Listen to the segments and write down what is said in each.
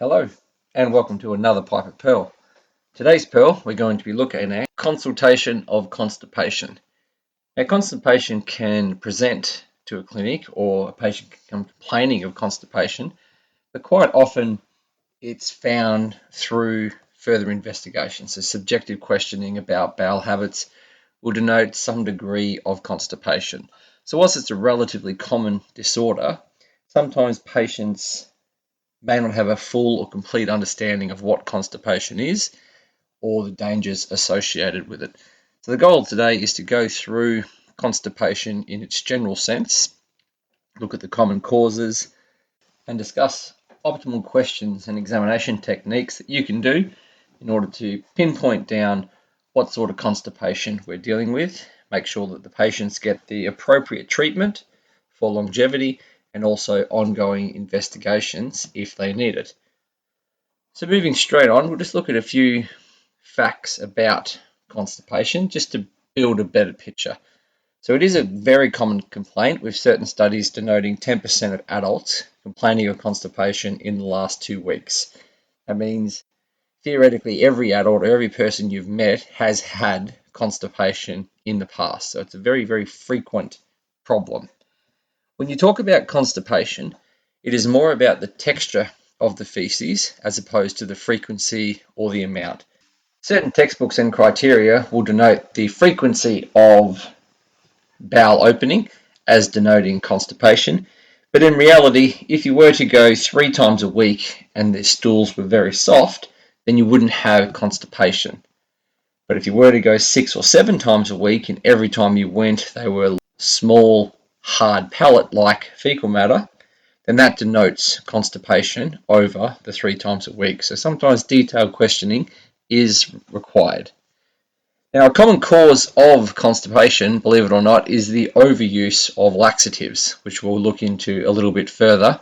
Hello and welcome to another Pipe at Pearl. Today's Pearl we're going to be looking at consultation of constipation. Now constipation can present to a clinic or a patient can come complaining of constipation, but quite often it's found through further investigation. So subjective questioning about bowel habits will denote some degree of constipation. So whilst it's a relatively common disorder, sometimes patients may not have a full or complete understanding of what constipation is or the dangers associated with it. So the goal today is to go through constipation in its general sense, look at the common causes, and discuss optimal questions and examination techniques that you can do in order to pinpoint down what sort of constipation we're dealing with, make sure that the patients get the appropriate treatment for longevity and also ongoing investigations if they need it. So moving straight on, we'll just look at a few facts about constipation just to build a better picture. So it is a very common complaint, with certain studies denoting 10% of adults complaining of constipation in the last 2 weeks. That means theoretically every adult or every person you've met has had constipation in the past. So it's a very, very frequent problem. When you talk about constipation, it is more about the texture of the feces as opposed to the frequency or the amount. Certain textbooks and criteria will denote the frequency of bowel opening as denoting constipation, but in reality, if you were to go 3 times a week and the stools were very soft, then you wouldn't have constipation. But if you were to go 6 or 7 times a week and every time you went they were small, hard pellet-like fecal matter, then that denotes constipation over the 3 times a week. So sometimes detailed questioning is required. Now, a common cause of constipation, believe it or not, is the overuse of laxatives, which we'll look into a little bit further.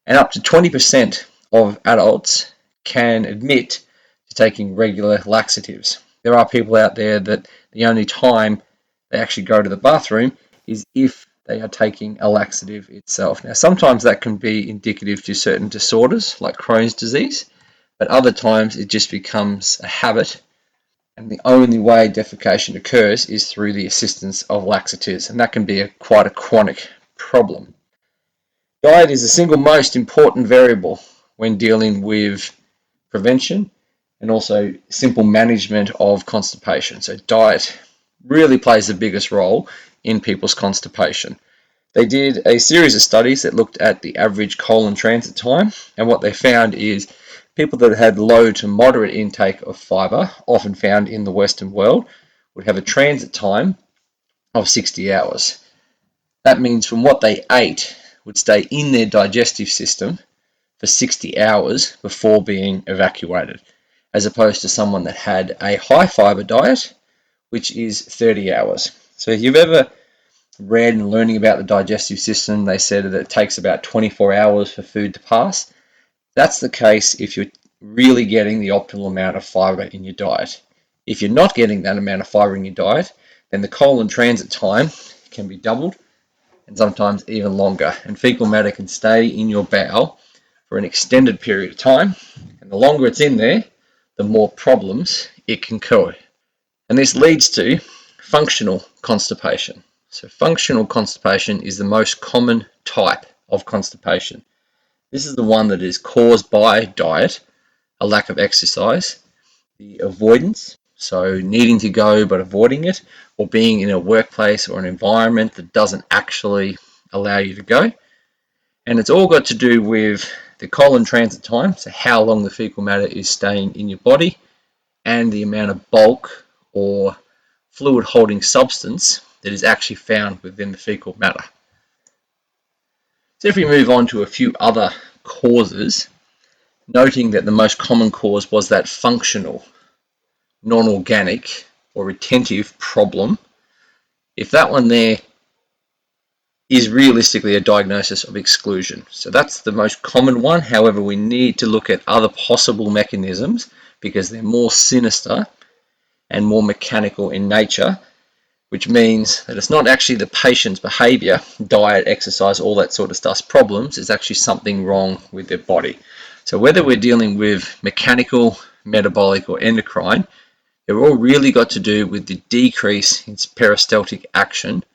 And up to 20% of adults can admit to taking regular laxatives. There are people out there that the only time they actually go to the bathroom is if they are taking a laxative itself. Now, sometimes that can be indicative to certain disorders like Crohn's disease, but other times it just becomes a habit, and the only way defecation occurs is through the assistance of laxatives, and that can be quite a chronic problem. Diet is the single most important variable when dealing with prevention and also simple management of constipation. So diet really plays the biggest role in people's constipation. They did a series of studies that looked at the average colon transit time, and what they found is people that had low to moderate intake of fibre, often found in the Western world, would have a transit time of 60 hours. That means from what they ate would stay in their digestive system for 60 hours before being evacuated, as opposed to someone that had a high fibre diet, which is 30 hours. So if you've ever read and learning about the digestive system, they said that it takes about 24 hours for food to pass. That's the case if you're really getting the optimal amount of fibre in your diet. If you're not getting that amount of fibre in your diet, then the colon transit time can be doubled and sometimes even longer, and fecal matter can stay in your bowel for an extended period of time, and the longer it's in there, the more problems it can cause. And this leads to functional constipation. So functional constipation is the most common type of constipation. This is the one that is caused by diet, a lack of exercise, the avoidance, so needing to go but avoiding it, or being in a workplace or an environment that doesn't actually allow you to go. And it's all got to do with the colon transit time, so how long the fecal matter is staying in your body, and the amount of bulk or fluid holding substance that is actually found within the fecal matter. So if we move on to a few other causes, noting that the most common cause was that functional, non-organic or retentive problem, if that one there is realistically a diagnosis of exclusion. So that's the most common one. However, we need to look at other possible mechanisms because they're more sinister and more mechanical in nature, which means that it's not actually the patient's behavior, diet, exercise, all that sort of stuff's problems. It's actually something wrong with their body. So whether we're dealing with mechanical, metabolic, or endocrine, they're all really got to do with the decrease in peristaltic action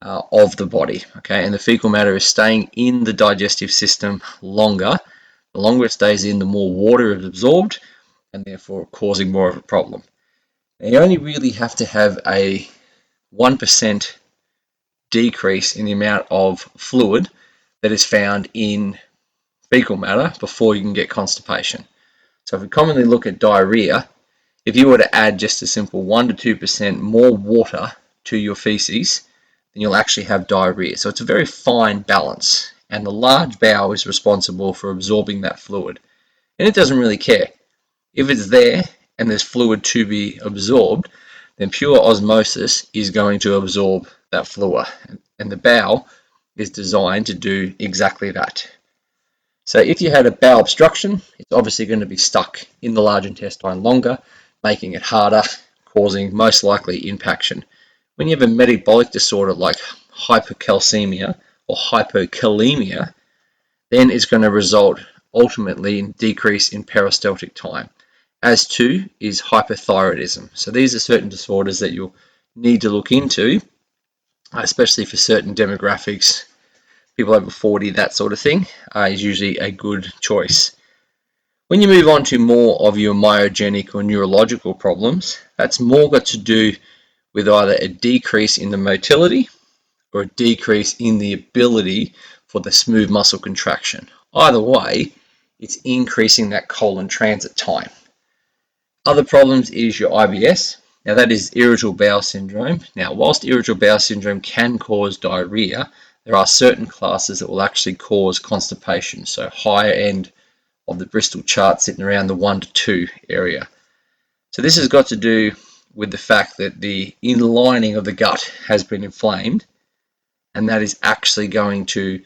of the body. Okay, and the fecal matter is staying in the digestive system longer. The longer it stays in, the more water is absorbed, and therefore causing more of a problem. Now, you only really have to have a 1% decrease in the amount of fluid that is found in fecal matter before you can get constipation. So if we commonly look at diarrhea, if you were to add just a simple 1 to 2% more water to your feces, then you'll actually have diarrhea. So it's a very fine balance, and the large bowel is responsible for absorbing that fluid. And it doesn't really care. If it's there and there's fluid to be absorbed, then pure osmosis is going to absorb that fluid. And the bowel is designed to do exactly that. So if you had a bowel obstruction, it's obviously going to be stuck in the large intestine longer, making it harder, causing most likely impaction. When you have a metabolic disorder like hypercalcemia or hypokalemia, then it's going to result ultimately in decrease in peristaltic time. As too is hypothyroidism. So these are certain disorders that you'll need to look into, especially for certain demographics. People over 40, that sort of thing, is usually a good choice. When you move on to more of your myogenic or neurological problems, that's more got to do with either a decrease in the motility or a decrease in the ability for the smooth muscle contraction. Either way, it's increasing that colon transit time. Other problems is your IBS. Now that is irritable bowel syndrome. Now whilst irritable bowel syndrome can cause diarrhea, there are certain classes that will actually cause constipation. So higher end of the Bristol chart sitting around the 1 to 2 area. So this has got to do with the fact that the inlining of the gut has been inflamed, and that is actually going to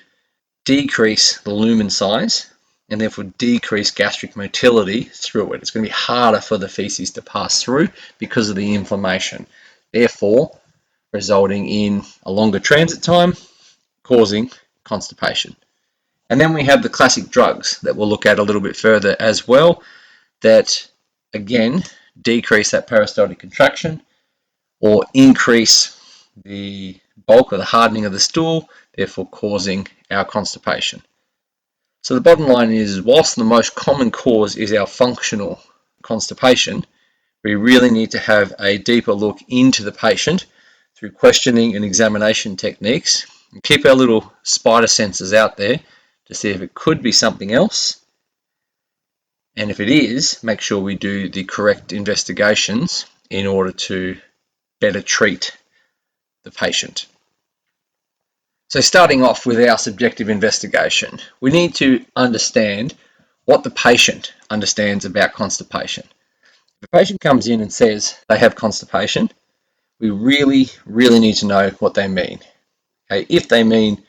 decrease the lumen size and therefore decrease gastric motility through it. It's going to be harder for the feces to pass through because of the inflammation, therefore resulting in a longer transit time, causing constipation. And then we have the classic drugs that we'll look at a little bit further as well, that again decrease that peristaltic contraction or increase the bulk or the hardening of the stool, therefore causing our constipation. So the bottom line is, whilst the most common cause is our functional constipation, we really need to have a deeper look into the patient through questioning and examination techniques, and keep our little spider senses out there to see if it could be something else. And if it is, make sure we do the correct investigations in order to better treat the patient. So starting off with our subjective investigation, we need to understand what the patient understands about constipation. If a patient comes in and says they have constipation, we really need to know what they mean. Okay, if they mean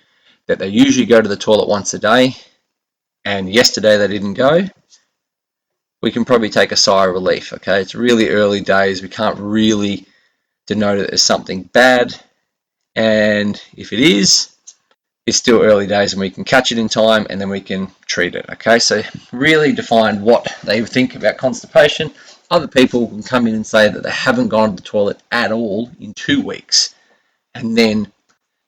that they usually go to the toilet once a day and yesterday they didn't go, we can probably take a sigh of relief. Okay, it's really early days. We can't really denote it as something bad, and if it is, it's still early days and we can catch it in time and then we can treat it. Okay, so really define what they think about constipation. Other people can come in and say that they haven't gone to the toilet at all in 2 weeks, and then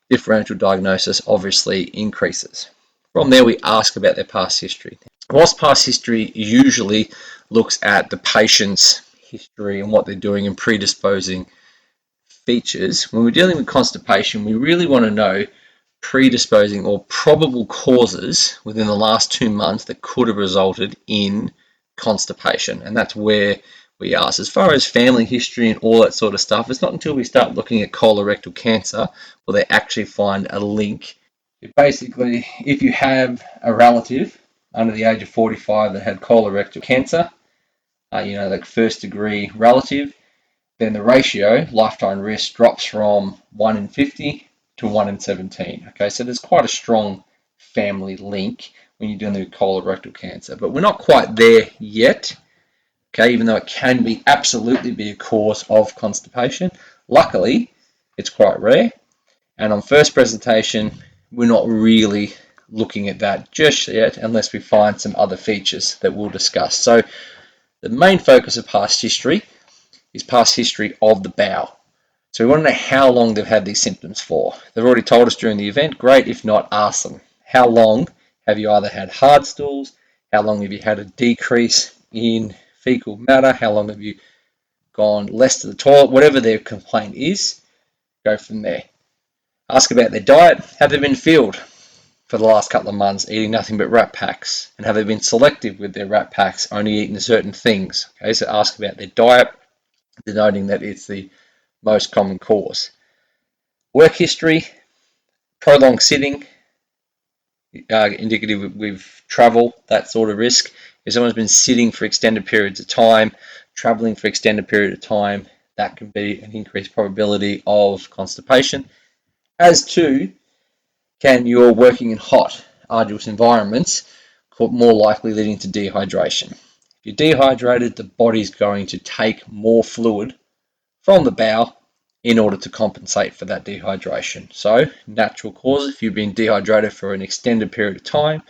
differential diagnosis obviously increases. From there, we ask about their past history. Whilst past history usually looks at the patient's history and what they're doing and predisposing features, when we're dealing with constipation, we really want to know predisposing or probable causes within the last 2 months that could have resulted in constipation. And that's where we ask. As far as family history and all that sort of stuff, it's not until we start looking at colorectal cancer will they actually find a link. Basically, if you have a relative under the age of 45 that had colorectal cancer, like first degree relative, then the ratio, lifetime risk, drops from 1 in 50 to 1 in 17. Okay, so there's quite a strong family link when you're dealing with colorectal cancer, but we're not quite there yet. Okay, even though it can be absolutely be a cause of constipation, luckily it's quite rare. And on first presentation, we're not really looking at that just yet unless we find some other features that we'll discuss. So the main focus of past history is past history of the bowel. So we want to know how long they've had these symptoms for. They've already told us during the event, great. If not, ask them. How long have you either had hard stools? How long have you had a decrease in fecal matter? How long have you gone less to the toilet? Whatever their complaint is, go from there. Ask about their diet. Have they been filled for the last couple of months eating nothing but rat packs? And have they been selective with their rat packs, only eating certain things? Okay, so ask about their diet, denoting that it's the most common cause. Work history, prolonged sitting, indicative with travel, that sort of risk. If someone's been sitting for extended periods of time, traveling for extended period of time, that can be an increased probability of constipation. As to, can your working in hot, arduous environments more likely leading to dehydration? If you're dehydrated, the body's going to take more fluid from the bowel in order to compensate for that dehydration. So, natural cause, if you've been dehydrated for an extended period of time,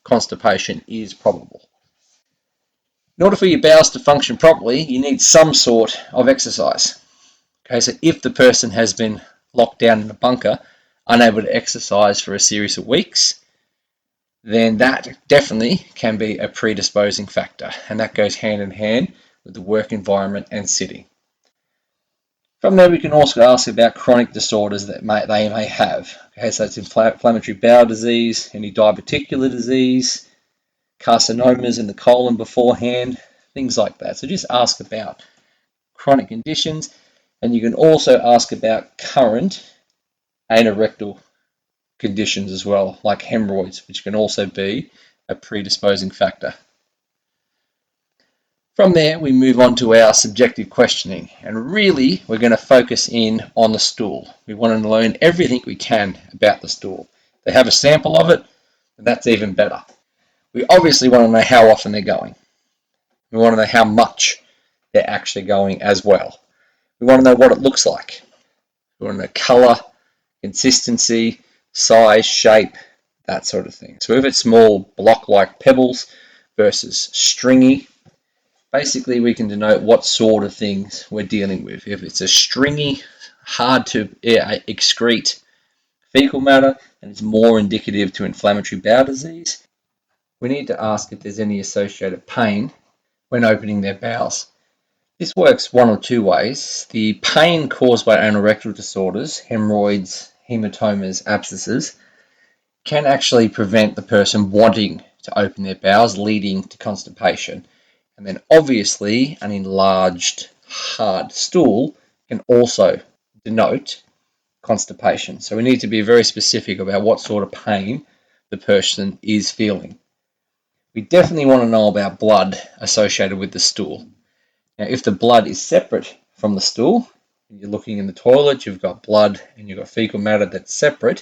constipation is probable. In order for your bowels to function properly, you need some sort of exercise. Okay, so if the person has been locked down in a bunker, unable to exercise for a series of weeks, then that definitely can be a predisposing factor, and that goes hand in hand with the work environment and sitting. From there, we can also ask about chronic disorders that they may have. Okay, so it's inflammatory bowel disease, any diverticular disease, carcinomas in the colon beforehand, things like that. So just ask about chronic conditions, and you can also ask about current anorectal conditions as well, like hemorrhoids, which can also be a predisposing factor. From there, we move on to our subjective questioning, and really we're going to focus in on the stool. We want to learn everything we can about the stool. If they have a sample of it, that's even better. We obviously want to know how often they're going. We want to know how much they're actually going as well. We want to know what it looks like. We want to know colour, consistency, size, shape, that sort of thing. So if it's small block-like pebbles versus stringy, basically we can denote what sort of things we're dealing with. If it's a stringy, hard to excrete fecal matter, and it's more indicative to inflammatory bowel disease, we need to ask if there's any associated pain when opening their bowels. This works one or two ways. The pain caused by anorectal disorders, hemorrhoids, hematomas, abscesses, can actually prevent the person wanting to open their bowels, leading to constipation. And then obviously an enlarged hard stool can also denote constipation. So we need to be very specific about what sort of pain the person is feeling. We definitely want to know about blood associated with the stool. Now, if the blood is separate from the stool, and you're looking in the toilet, you've got blood and you've got fecal matter that's separate,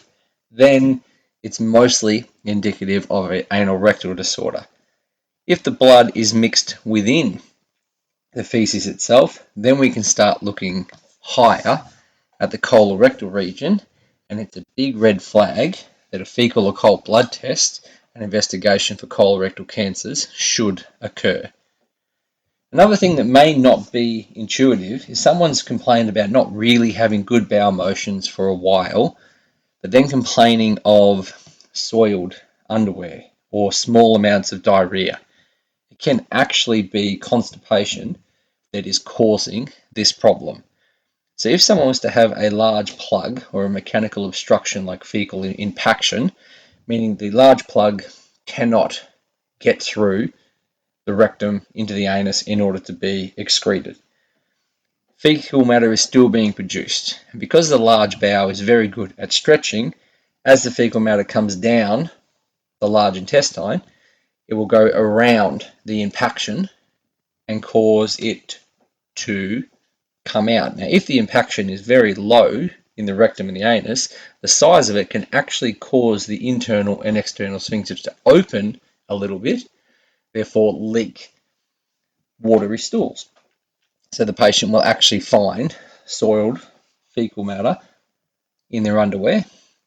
then it's mostly indicative of an anal rectal disorder. If the blood is mixed within the feces itself, then we can start looking higher at the colorectal region, and it's a big red flag that a fecal occult blood test and investigation for colorectal cancers should occur. Another thing that may not be intuitive is someone's complained about not really having good bowel motions for a while, but then complaining of soiled underwear or small amounts of diarrhea. It can actually be constipation that is causing this problem. So if someone was to have a large plug or a mechanical obstruction like fecal impaction, meaning the large plug cannot get through the rectum into the anus in order to be excreted, fecal matter is still being produced. And because the large bowel is very good at stretching, as the fecal matter comes down the large intestine, it will go around the impaction and cause it to come out. Now, if the impaction is very low in the rectum and the anus, the size of it can actually cause the internal and external sphincters to open a little bit, therefore leak watery stools. So the patient will actually find soiled fecal matter in their underwear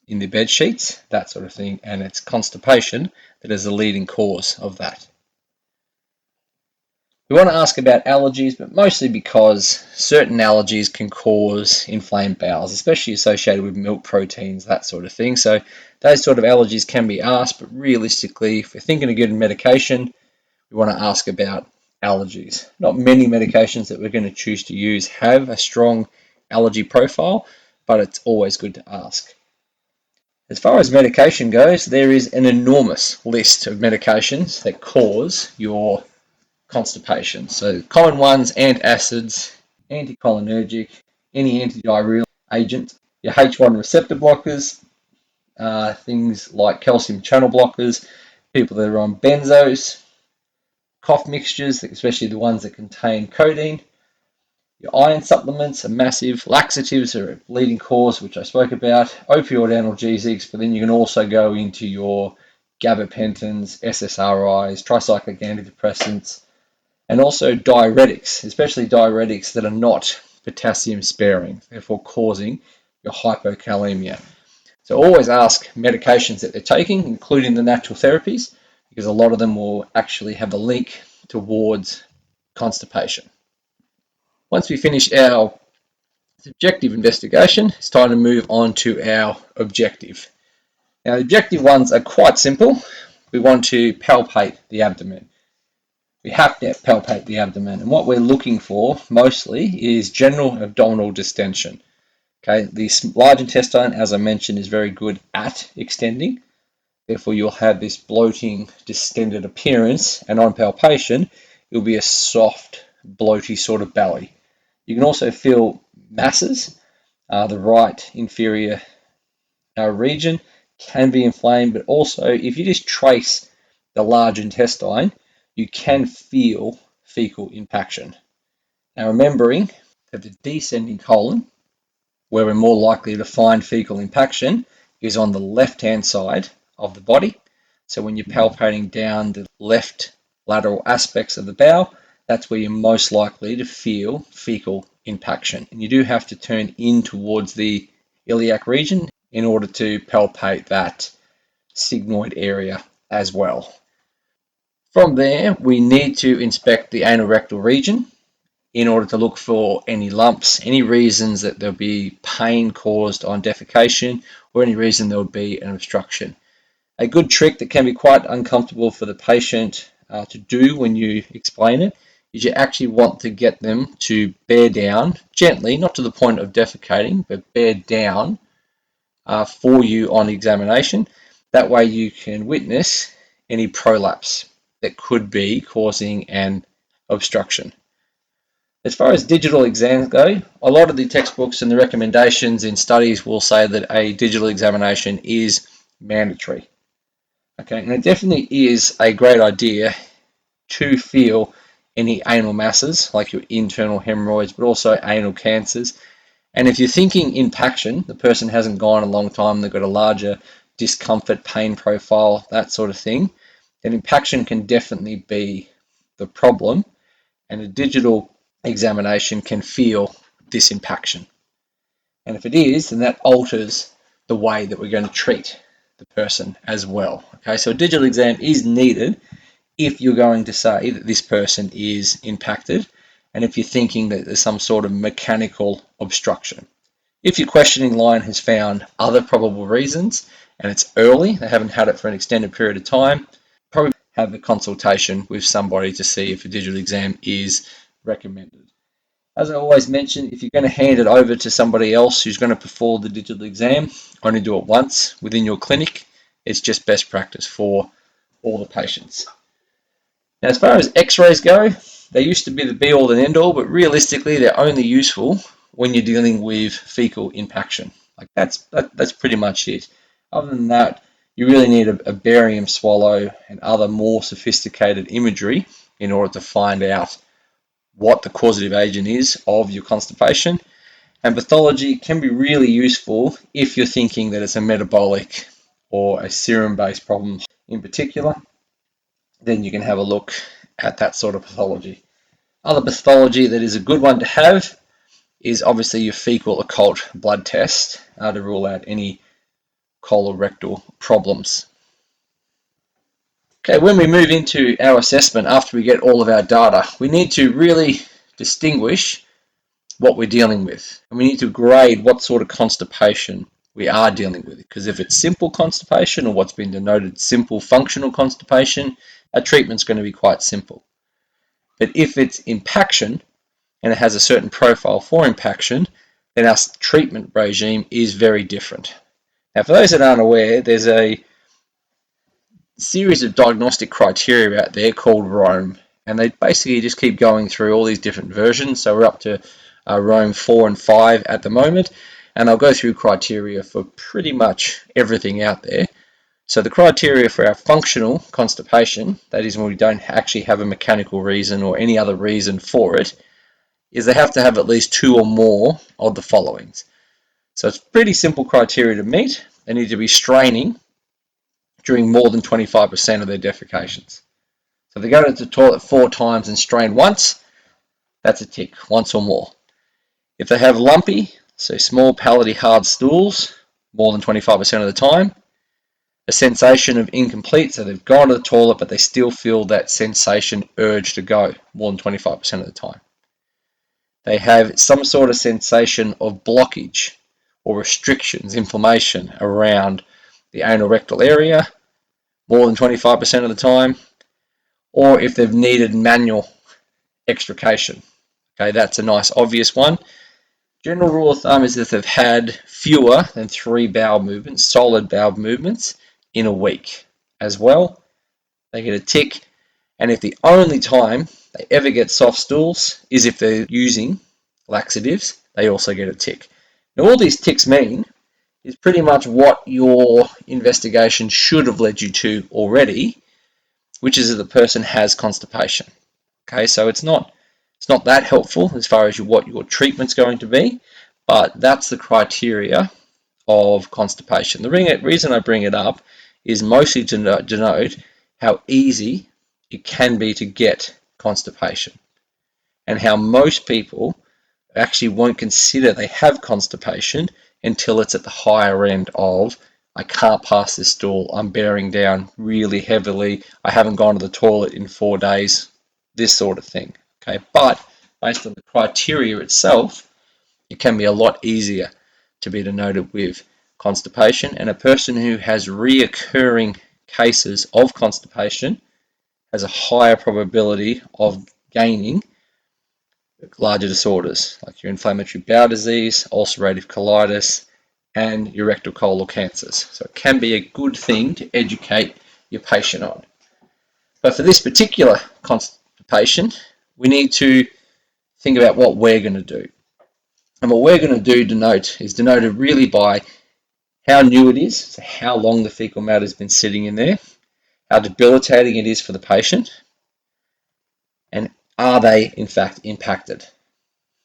in the bed sheets, that sort of thing, and it's constipation that is the leading cause of that. We want to ask about allergies, but mostly because certain allergies can cause inflamed bowels, especially associated with milk proteins, that sort of thing. So those sort of allergies can be asked, but realistically, if we're thinking of getting medication, we want to ask about allergies. Not many medications that we're going to choose to use have a strong allergy profile, but it's always good to ask. As far as medication goes, there is an enormous list of medications that cause your constipation. So common ones: antacids, anticholinergic, any antidiarrheal agent, your H1 receptor blockers, things like calcium channel blockers, people that are on benzos, cough mixtures, especially the ones that contain codeine. Your iron supplements are massive. Laxatives are a leading cause, which I spoke about. Opioid analgesics, but then you can also go into your gabapentins, SSRIs, tricyclic antidepressants, and also diuretics, especially diuretics that are not potassium sparing, therefore causing your hypokalemia. So always ask medications that they're taking, including the natural therapies, because a lot of them will actually have a link towards constipation. Once we finish our subjective investigation, it's time to move on to our objective. Now, the objective ones are quite simple. We want to palpate the abdomen. We have to palpate the abdomen, and what we're looking for mostly is general abdominal distension. Okay, the large intestine, as I mentioned, is very good at extending. Therefore, you'll have this bloating, distended appearance, and on palpation, it'll be a soft, bloaty sort of belly. You can also feel masses. The right inferior region can be inflamed, but also if you just trace the large intestine, you can feel fecal impaction. Now, remembering that the descending colon, where we're more likely to find fecal impaction, is on the left-hand side of the body. So when you're palpating down the left lateral aspects of the bowel, that's where you're most likely to feel fecal impaction. And you do have to turn in towards the iliac region in order to palpate that sigmoid area as well. From there, we need to inspect the anorectal region in order to look for any lumps, any reasons that there'll be pain caused on defecation, or any reason there would be an obstruction. A good trick that can be quite uncomfortable for the patient to do when you explain it is you actually want to get them to bear down gently, not to the point of defecating, but bear down for you on examination. That way you can witness any prolapse that could be causing an obstruction. As far as digital exams go, a lot of the textbooks and the recommendations in studies will say that a digital examination is mandatory. Okay, and it definitely is a great idea to feel any anal masses, like your internal hemorrhoids, but also anal cancers. And if you're thinking impaction, the person hasn't gone a long time, they've got a larger discomfort, pain profile, that sort of thing, then impaction can definitely be the problem, and a digital examination can feel this impaction. And if it is, then that alters the way that we're going to treat the person as well. Okay, so a digital exam is needed if you're going to say that this person is impacted, and if you're thinking that there's some sort of mechanical obstruction. If your questioning line has found other probable reasons and it's early, they haven't had it for an extended period of time, probably have a consultation with somebody to see if a digital exam is recommended. As I always mention, if you're going to hand it over to somebody else who's going to perform the digital exam, only do it once within your clinic. It's just best practice for all the patients. Now, as far as x-rays go, they used to be the be-all and end-all, but realistically, they're only useful when you're dealing with fecal impaction. Like that's pretty much it. Other than that, you really need a barium swallow and other more sophisticated imagery in order to find out what the causative agent is of your constipation. And pathology can be really useful if you're thinking that it's a metabolic or a serum-based problem in particular. Then you can have a look at that sort of pathology. Other pathology that is a good one to have is obviously your fecal occult blood test to rule out any colorectal problems. Okay, when we move into our assessment after we get all of our data, we need to really distinguish what we're dealing with. And we need to grade what sort of constipation we are dealing with. Because if it's simple constipation, or what's been denoted simple functional constipation, our treatment's going to be quite simple. But if it's impaction, and it has a certain profile for impaction, then our treatment regime is very different. Now, for those that aren't aware, there's a series of diagnostic criteria out there called Rome, and they basically just keep going through all these different versions. So we're up to Rome 4 and 5 at the moment, and I'll go through criteria for pretty much everything out there. So the criteria for our functional constipation, that is when we don't actually have a mechanical reason or any other reason for it, is they have to have at least 2 or more of the followings. So it's pretty simple criteria to meet. They need to be straining during more than 25% of their defecations. So if they go to the toilet 4 times and strain once, that's a tick, once or more. If they have lumpy, so small pallety hard stools, more than 25% of the time, a sensation of incomplete, so they've gone to the toilet but they still feel that sensation urge to go, more than 25% of the time. They have some sort of sensation of blockage or restrictions, inflammation around the anal rectal area, more than 25% of the time, or if they've needed manual extrication. Okay, that's a nice obvious one. General rule of thumb is if they've had fewer than 3 bowel movements, solid bowel movements, in a week as well, they get a tick. And if the only time they ever get soft stools is if they're using laxatives, they also get a tick. Now, all these ticks mean is pretty much what your investigation should have led you to already, which is that the person has constipation. Okay, so it's not that helpful as far as what your treatment's going to be, but that's the criteria of constipation. The reason I bring it up is mostly to denote how easy it can be to get constipation, and how most people actually won't consider they have constipation until it's at the higher end of, I can't pass this stool, I'm bearing down really heavily, I haven't gone to the toilet in 4 days, this sort of thing. Okay, but based on the criteria itself, it can be a lot easier to be denoted with constipation, and a person who has reoccurring cases of constipation has a higher probability of gaining larger disorders like your inflammatory bowel disease, ulcerative colitis, and your rectal colon cancers. So it can be a good thing to educate your patient on. But for this particular constipation, we need to think about what we're going to do. And what we're going to do is denoted really by how new it is, so how long the fecal matter has been sitting in there, how debilitating it is for the patient, and are they in fact impacted.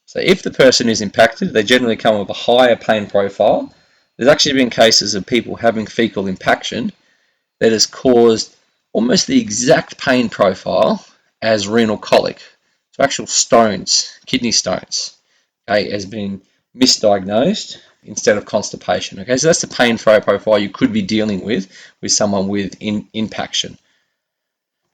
So if the person is impacted, they generally come with a higher pain profile. There's actually been cases of people having fecal impaction that has caused almost the exact pain profile as renal colic. So actual stones, kidney stones, okay, has been misdiagnosed instead of constipation. Okay, so that's the pain profile you could be dealing with someone with impaction.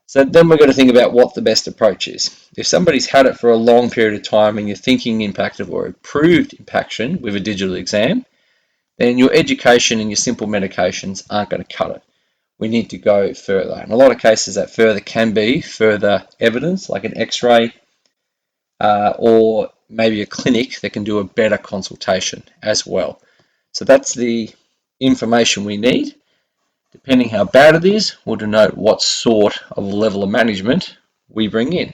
So then we've got to think about what the best approach is. If somebody's had it for a long period of time and you're thinking impactive or approved impaction with a digital exam, then your education and your simple medications aren't going to cut it. We need to go further. In a lot of cases, that further can be further evidence, like an x-ray, or maybe a clinic that can do a better consultation as well. So that's the information we need. Depending how bad it is, will denote what sort of level of management we bring in.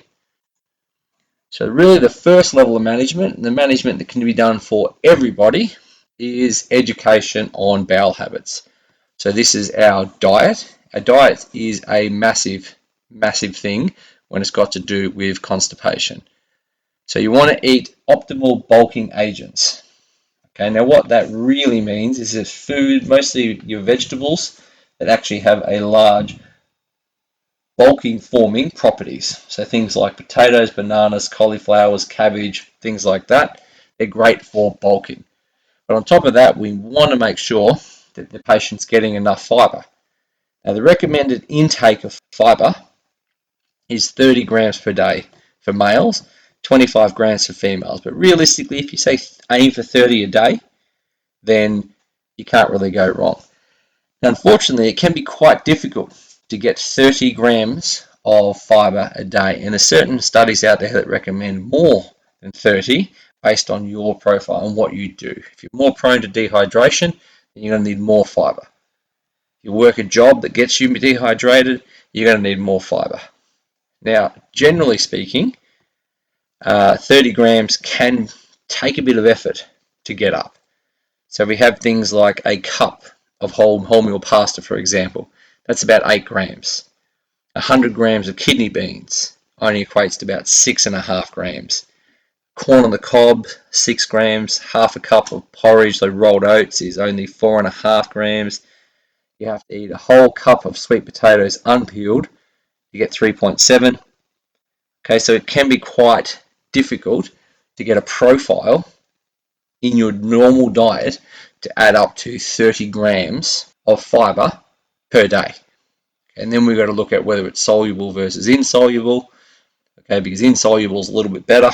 So really the first level of management, and the management that can be done for everybody, is education on bowel habits. So this is our diet. Our diet is a massive, massive thing when it's got to do with constipation. So you want to eat optimal bulking agents. Okay, now what that really means is that food, mostly your vegetables, that actually have a large bulking forming properties. So things like potatoes, bananas, cauliflowers, cabbage, things like that, they're great for bulking. But on top of that, we want to make sure that the patient's getting enough fibre. Now, the recommended intake of fibre is 30 grams per day for males, 25 grams for females. But realistically, if you say aim for 30 a day, then you can't really go wrong. Now, unfortunately, it can be quite difficult to get 30 grams of fibre a day, and there's certain studies out there that recommend more than 30 based on your profile and what you do. If you're more prone to dehydration, then you're going to need more fibre. If you work a job that gets you dehydrated, you're going to need more fibre. Now, generally speaking, 30 grams can take a bit of effort to get up. So we have things like a cup of wholemeal pasta, for example. That's about 8 grams. 100 grams of kidney beans only equates to about 6.5 grams. Corn on the cob, 6 grams. Half a cup of porridge, so rolled oats, is only 4.5 grams. You have to eat a whole cup of sweet potatoes unpeeled. You get 3.7. Okay, so it can be quite difficult to get a profile in your normal diet to add up to 30 grams of fibre per day. And then we've got to look at whether it's soluble versus insoluble, okay, because insoluble is a little bit better,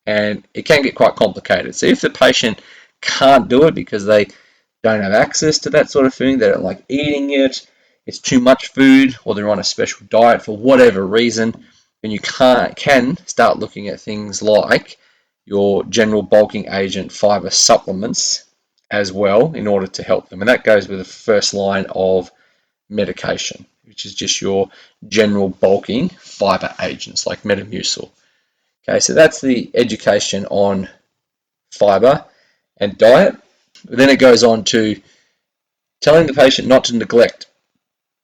and it can get quite complicated. So if the patient can't do it because they don't have access to that sort of food, they don't like eating it, it's too much food, or they're on a special diet for whatever reason, then you can start looking at things like your general bulking agent fibre supplements as well in order to help them. And that goes with the first line of medication, which is just your general bulking fibre agents like Metamucil. Okay, so that's the education on fibre and diet. Then it goes on to telling the patient not to neglect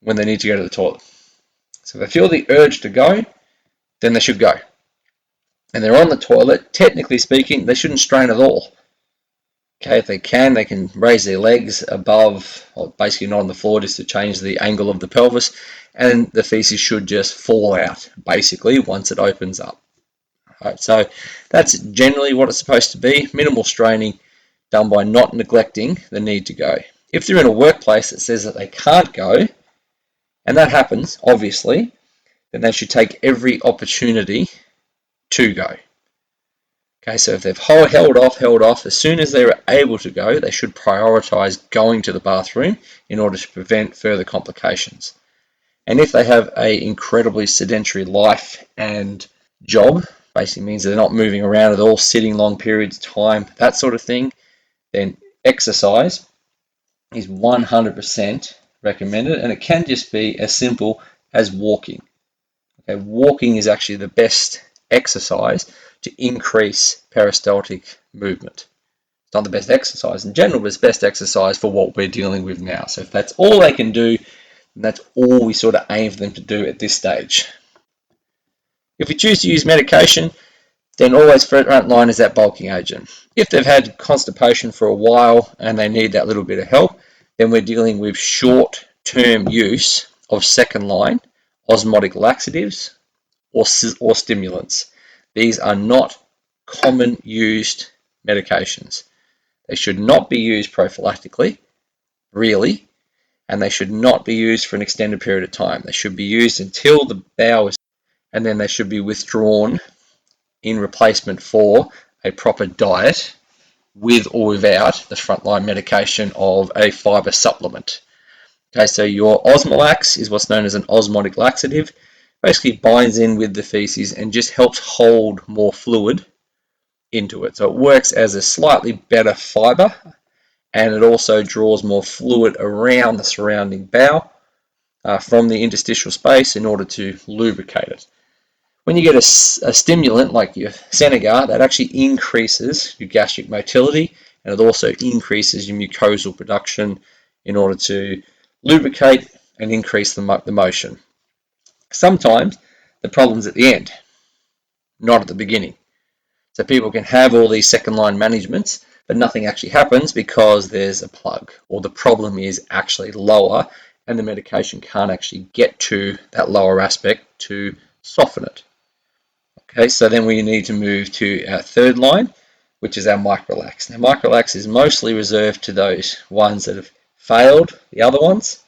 when they need to go to the toilet. So if they feel the urge to go, then they should go. And they're on the toilet, technically speaking, they shouldn't strain at all. Okay, if they can raise their legs above, or basically not on the floor, just to change the angle of the pelvis, and the feces should just fall out, basically, once it opens up. Right, so that's generally what it's supposed to be, minimal straining done by not neglecting the need to go. If they're in a workplace that says that they can't go, and that happens, obviously, then they should take every opportunity to go. Okay, so if they've held off, as soon as they're able to go, they should prioritize going to the bathroom in order to prevent further complications. And if they have an incredibly sedentary life and job, basically means they're not moving around at all, sitting long periods of time, that sort of thing, then exercise is 100% recommended, and it can just be as simple as walking. Okay, walking is actually the best exercise to increase peristaltic movement. It's not the best exercise in general, but it's best exercise for what we're dealing with now. So if that's all they can do, then that's all we sort of aim for them to do at this stage. If we choose to use medication, then always front line is that bulking agent. If they've had constipation for a while and they need that little bit of help, then we're dealing with short-term use of second line osmotic laxatives or stimulants. These are not common used medications. They should not be used prophylactically, really, and they should not be used for an extended period of time. They should be used until the bowel is, and then they should be withdrawn in replacement for a proper diet with or without the frontline medication of a fibre supplement. Okay, so your Osmolax is what's known as an osmotic laxative. Basically binds in with the feces and just helps hold more fluid into it. So it works as a slightly better fibre, and it also draws more fluid around the surrounding bowel from the interstitial space in order to lubricate it. When you get a stimulant like your Senegar, that actually increases your gastric motility, and it also increases your mucosal production in order to lubricate and increase the motion. Sometimes the problem's at the end, not at the beginning. So people can have all these second line managements, but nothing actually happens because there's a plug, or the problem is actually lower and the medication can't actually get to that lower aspect to soften it. Okay, so then we need to move to our third line, which is our Microlax. Now, Microlax is mostly reserved to those ones that have failed, the other ones,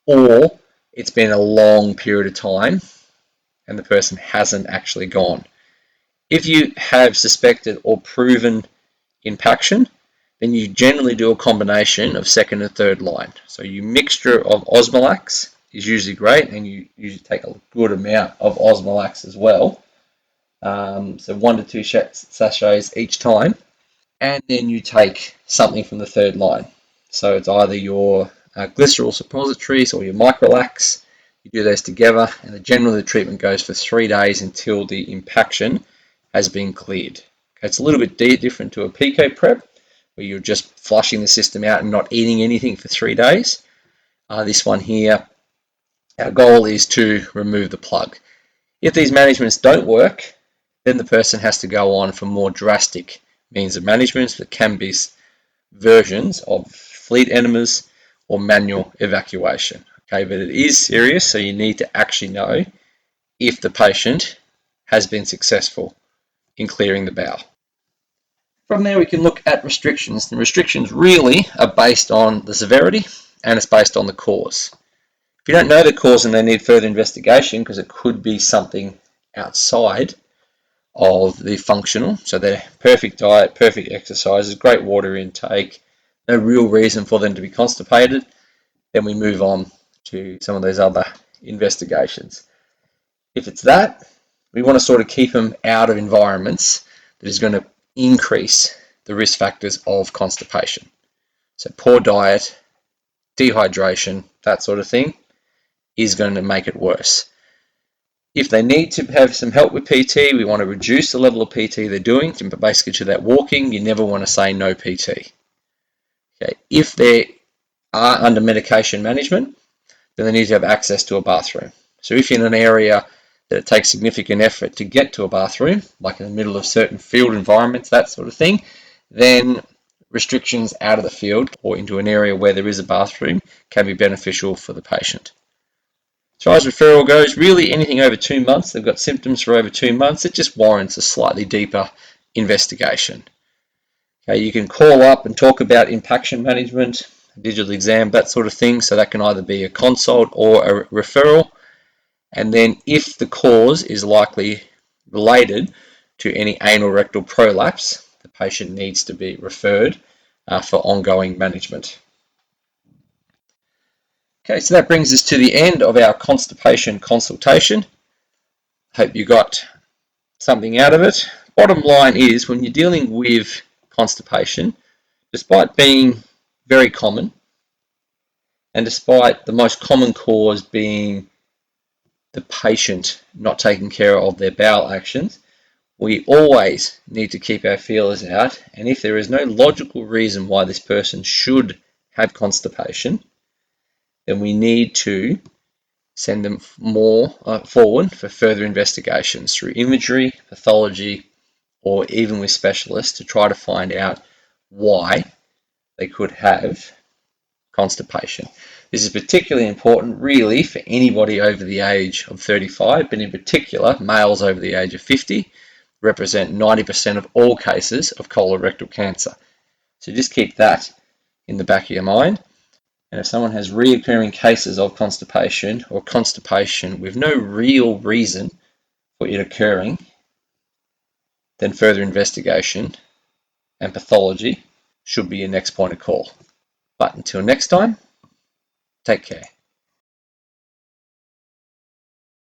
or it's been a long period of time and the person hasn't actually gone. If you have suspected or proven impaction, then you generally do a combination of second and third line. So your mixture of Osmolax is usually great, and you usually take a good amount of Osmolax as well. So 1 to 2 sachets each time, and then you take something from the third line. So it's either your glycerol suppositories or your microlax. You do those together, and generally the treatment goes for 3 days until the impaction has been cleared. Okay, it's a little bit different to a PK prep, where you're just flushing the system out and not eating anything for 3 days. This one here, our goal is to remove the plug. If these managements don't work, then the person has to go on for more drastic means of management that can be versions of fleet enemas or manual evacuation. Okay, but it is serious, so you need to actually know if the patient has been successful in clearing the bowel. From there, we can look at restrictions. The restrictions really are based on the severity, and it's based on the cause. If you don't know the cause, and they need further investigation, because it could be something outside of the functional, so their perfect diet, perfect exercises, great water intake, no real reason for them to be constipated, then we move on to some of those other investigations. If it's that, we want to sort of keep them out of environments that is going to increase the risk factors of constipation. So poor diet, dehydration, that sort of thing is going to make it worse. If they need to have some help with PT, we want to reduce the level of PT they're doing, basically to that walking. You never want to say no PT. Okay. If they are under medication management, then they need to have access to a bathroom. So if you're in an area that it takes significant effort to get to a bathroom, like in the middle of certain field environments, that sort of thing, then restrictions out of the field or into an area where there is a bathroom can be beneficial for the patient. As far as referral goes, really anything over 2 months, they've got symptoms for over 2 months, it just warrants a slightly deeper investigation. Okay, you can call up and talk about impaction management, digital exam, that sort of thing. So that can either be a consult or a referral. And then if the cause is likely related to any anal rectal prolapse, the patient needs to be referred for ongoing management. Okay, so that brings us to the end of our constipation consultation. Hope you got something out of it. Bottom line is, when you're dealing with constipation, despite being very common, and despite the most common cause being the patient not taking care of their bowel actions, we always need to keep our feelers out. And if there is no logical reason why this person should have constipation, then we need to send them more forward for further investigations through imagery, pathology, or even with specialists to try to find out why they could have constipation. This is particularly important really for anybody over the age of 35, but in particular males over the age of 50 represent 90% of all cases of colorectal cancer. So just keep that in the back of your mind. And if someone has reoccurring cases of constipation or constipation with no real reason for it occurring, then further investigation and pathology should be your next point of call. But until next time, take care.